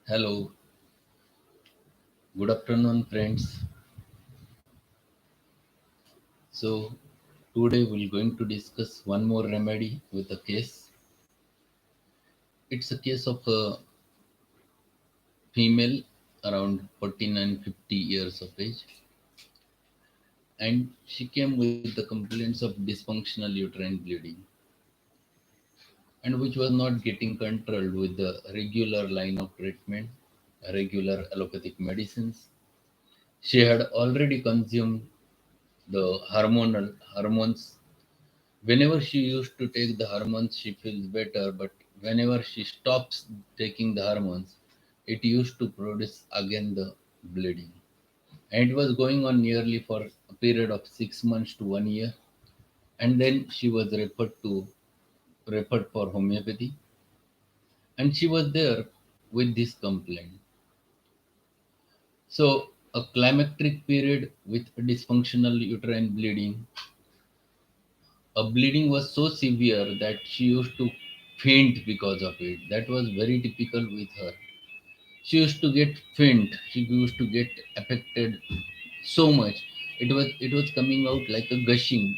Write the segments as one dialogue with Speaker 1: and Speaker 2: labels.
Speaker 1: Hello, good afternoon, friends. So, today we're going to discuss one more remedy with a case. It's a case of a female around 49 50 years of age, and she came with the complaints of dysfunctional uterine bleeding, and which was not getting controlled with the regular line of treatment, regular allopathic medicines. She had already consumed the hormones. Whenever she used to take the hormones, she feels better, but whenever she stops taking the hormones, it used to produce again the bleeding. And it was going on nearly for a period of 6 months to 1 year. And then she was referred for homeopathy, and she was there with this complaint. So a climacteric period with dysfunctional uterine bleeding. A bleeding was so severe that she used to faint because of it. That was very typical with her. She used to get faint. She used to get affected so much. It was coming out like a gushing,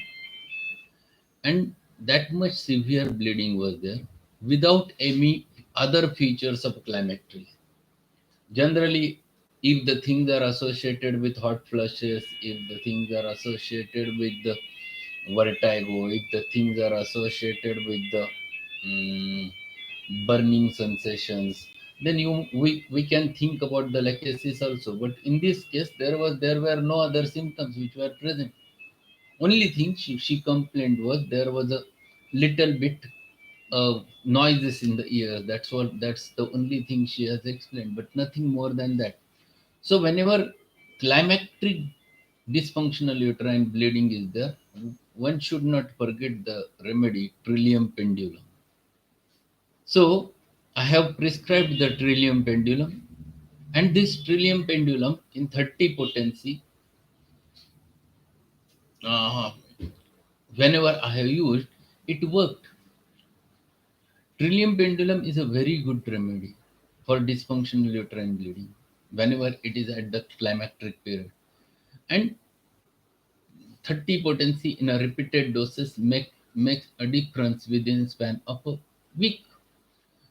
Speaker 1: and that much severe bleeding was there without any other features of climacteric. Generally, if the things are associated with hot flushes, if the things are associated with the vertigo, if the things are associated with the mm, burning sensations, then we can think about the lachesis also. But in this case, there were no other symptoms which were present. Only thing she complained was there was a little bit noises in the ears. That's the only thing she has explained, but nothing more than that. So whenever climacteric dysfunctional uterine bleeding is there, one should not forget the remedy Trillium Pendulum. So I have prescribed the Trillium Pendulum, and this Trillium Pendulum in 30 potency, uh, whenever I have used, it worked. Trillium Pendulum is a very good remedy for dysfunctional uterine bleeding whenever it is at the climacteric period. And 30 potency in a repeated doses makes a difference within a span of a week.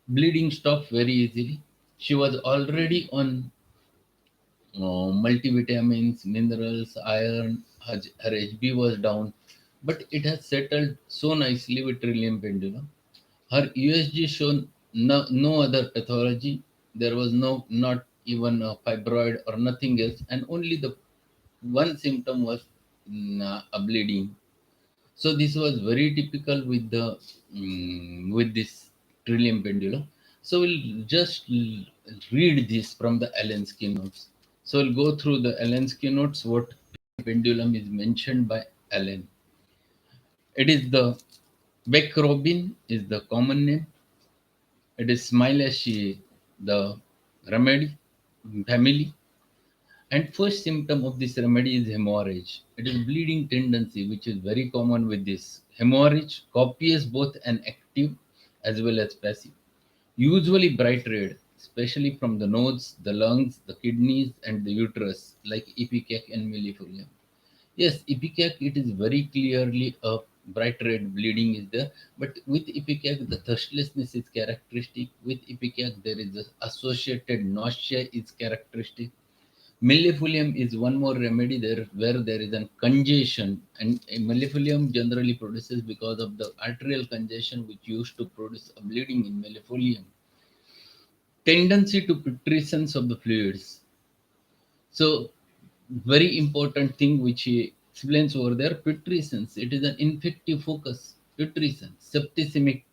Speaker 1: Bleeding stopped very easily. She was already on multivitamins, minerals, iron. Her HB was down, but it has settled so nicely with Trillium Pendulum. Her USG shown no other pathology. There was not even a fibroid or nothing else, and only the one symptom was a bleeding. So this was very typical with the with this Trillium Pendulum. So we'll just read this from the Allen's notes. So we'll go through the Allen's notes. What pendulum is mentioned by Allen. It is the Beck Robin is the common name. It is Smilaceae, the remedy family. And first symptom of this remedy is hemorrhage. It is bleeding tendency, which is very common with this. Hemorrhage, copious both and active as well as passive. Usually bright red, especially from the nose, the lungs, the kidneys, and the uterus, like ipecac and millefolium. Yes, ipecac, it is very clearly a bright red bleeding is there, but with ipecac, the thirstlessness is characteristic. With ipecac, there is a associated nausea is characteristic. Millefolium is one more remedy there where there is a congestion, and a millefolium generally produces because of the arterial congestion which used to produce a bleeding in millefolium. Tendency to putrescence of the fluids. So very important thing which he explains over there, putrescence. It is an infective focus, putrescence, septicemic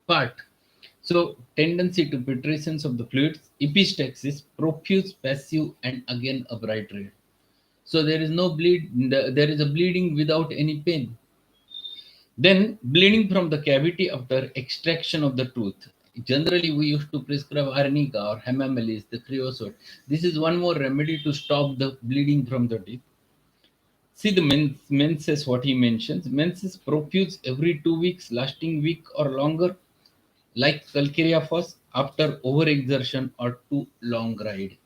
Speaker 1: part. So tendency to putrescence of the fluids, epistaxis, profuse, passive, and again a bright red. So there is no bleed. There is a bleeding without any pain. Then bleeding from the cavity after extraction of the tooth. Generally, we used to prescribe arnica or hemamelis, the creosote. This is one more remedy to stop the bleeding from the teeth. See the menses, what he mentions. Menses profuse every 2 weeks, lasting week or longer, like calcareous, after overexertion or too long ride.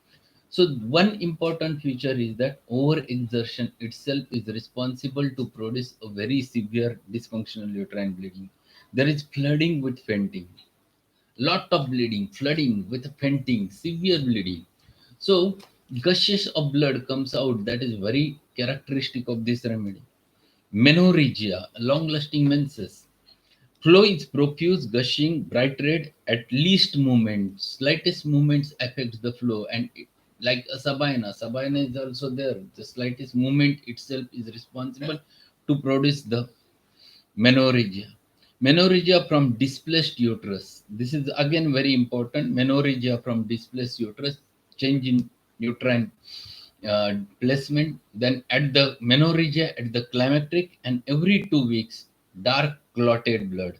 Speaker 1: So one important feature is that overexertion itself is responsible to produce a very severe dysfunctional uterine bleeding. There is flooding with fainting, lot of bleeding, flooding with fainting, severe bleeding. So gushes of blood comes out. That is very characteristic of this remedy. Menorrhagia, long-lasting menses. Flow is profuse, gushing, bright red, at least movement. Slightest movements affects the flow, and like a sabina is also there. The slightest movement itself is responsible to produce the menorrhagia. Menorrhagia from displaced uterus. This is again very important. Menorrhagia from displaced uterus, change in uterine placement. Then at the menorrhagia, at the climacteric, and every 2 weeks, dark clotted blood.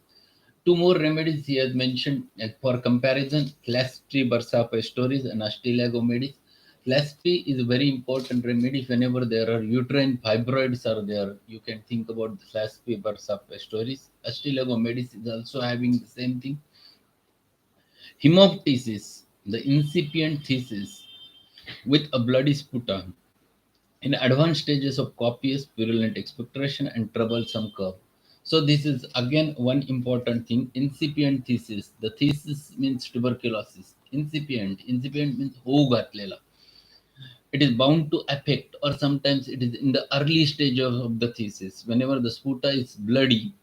Speaker 1: Two more remedies he has mentioned for comparison: class 3 bursa pasteuris and Astilagomedis. Class 3 is a very important remedy whenever there are uterine fibroids are there. You can think about the class 3 bursa pasteuris. Astilagomedis is also having the same thing. Hemoptysis, the incipient thesis with a bloody sputum in advanced stages of copious purulent expectoration and troublesome curve. So this is again one important thing. Incipient thesis. The thesis means tuberculosis. Incipient means होऊ घातलेला. It is bound to affect, or sometimes it is in the early stage of the thesis. Whenever the sputa is bloody,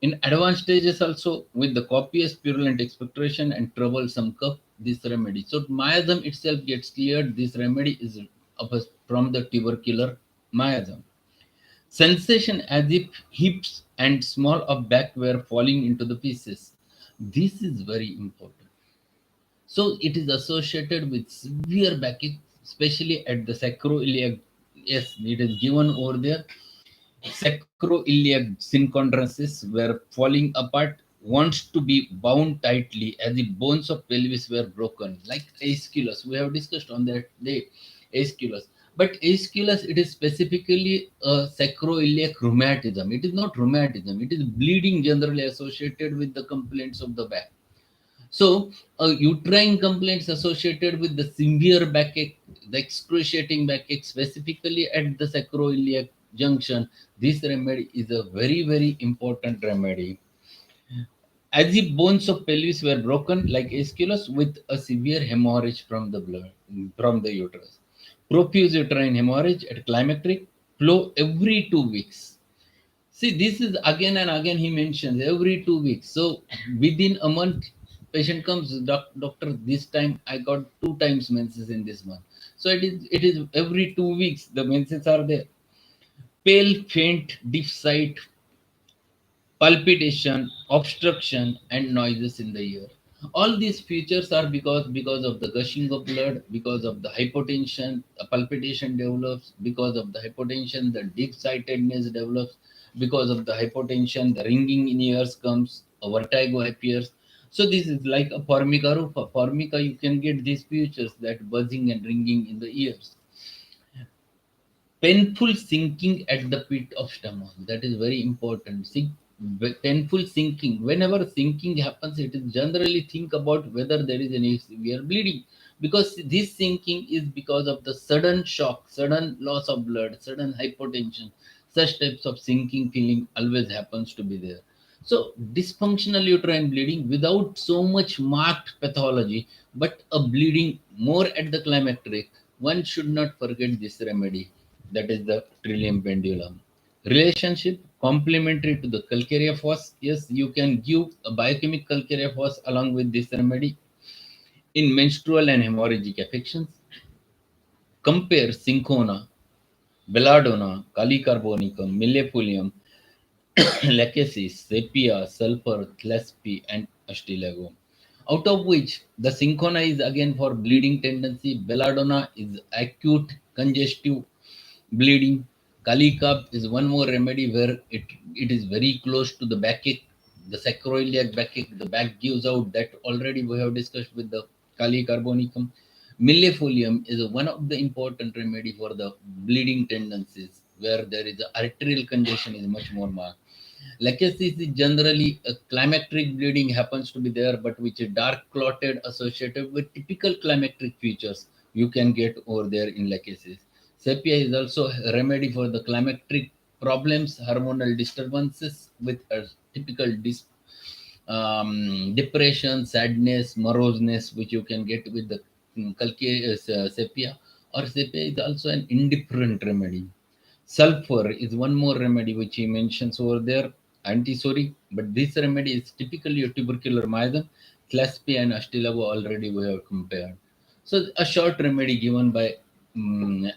Speaker 1: in advanced stages also with the copious purulent expectoration and troublesome cough, this remedy. So miasm itself gets cleared. This remedy is from the tubercular miasm. Sensation as if hips and small of back were falling into the pieces. This is very important. So it is associated with severe backache, especially at the sacroiliac. Yes, it is given over there. Sacroiliac synchondrosis, where falling apart wants to be bound tightly as if bones of pelvis were broken, like aeschylus. We have discussed on that day, aeschylus. But aeschylus, it is specifically a sacroiliac rheumatism. It is not rheumatism. It is bleeding generally associated with the complaints of the back. So, uterine complaints associated with the severe backache, the excruciating backache, specifically at the sacroiliac junction, this remedy is a very, very important remedy. As if bones of pelvis were broken, like aeschylus, with a severe hemorrhage from the blood, from the uterus. Profuse uterine hemorrhage at climacteric, flow every 2 weeks. See, this is again and again he mentions every 2 weeks. So within a month, patient comes, doctor, this time I got 2 times menses in this month. So it is every 2 weeks the menses are there. Pale, faint, deep sight, palpitation, obstruction, and noises in the ear. All these features are because of the gushing of blood, because of the hypotension, the palpitation develops, because of the hypotension, the deep-sightedness develops, because of the hypotension, the ringing in ears comes, a vertigo appears. So this is like a formica rufa. Formica, you can get these features, that buzzing and ringing in the ears. Painful sinking at the pit of stomach, that is very important. See, painful sinking, whenever sinking happens, it is generally think about whether there is any severe bleeding, because this sinking is because of the sudden shock, sudden loss of blood, sudden hypotension. Such types of sinking feeling always happens to be there. So dysfunctional uterine bleeding without so much marked pathology, but a bleeding more at the climacteric, one should not forget this remedy, that is the Trillium Pendulum. Relationship complementary to the calcarea phos. Yes, you can give a biochemical calcarea phos along with this remedy in menstrual and hemorrhagic affections. Compare cinchona, belladonna, calicarbonicum, millepulium, lachesis, sepia, sulfur, thlaspi, and astilago. Out of which the cinchona is again for bleeding tendency, belladonna is acute congestive bleeding. Kalikap is one more remedy where it is very close to the backache, the sacroiliac backache, the back gives out, that already we have discussed with the Kali carbonicum. Millefolium is one of the important remedy for the bleeding tendencies where there is a arterial congestion is much more marked. Lachesis is generally a climacteric bleeding happens to be there, but which is dark clotted associated with typical climacteric features you can get over there in lachesis. Sepia is also a remedy for the climacteric problems, hormonal disturbances with a typical depression, sadness, moroseness, which you can get with the sepia. Or sepia is also an indifferent remedy. Sulfur is one more remedy which he mentions over there, antisori, but this remedy is typically a tubercular mythum. Claspia and Astilabo already we have compared. So a short remedy given by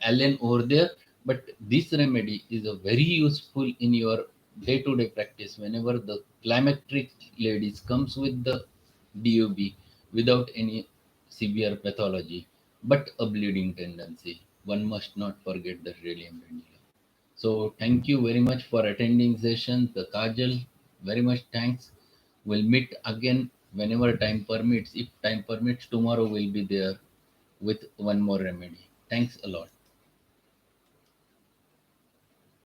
Speaker 1: Allen over there, but this remedy is a very useful in your day-to-day practice whenever the climacteric ladies comes with the DOB without any severe pathology, but a bleeding tendency. One must not forget the Trillium Pendulum. So thank you very much for attending session. The Kajal, very much thanks. We'll meet again whenever time permits. If time permits, tomorrow we'll be there with one more remedy. Thanks a lot.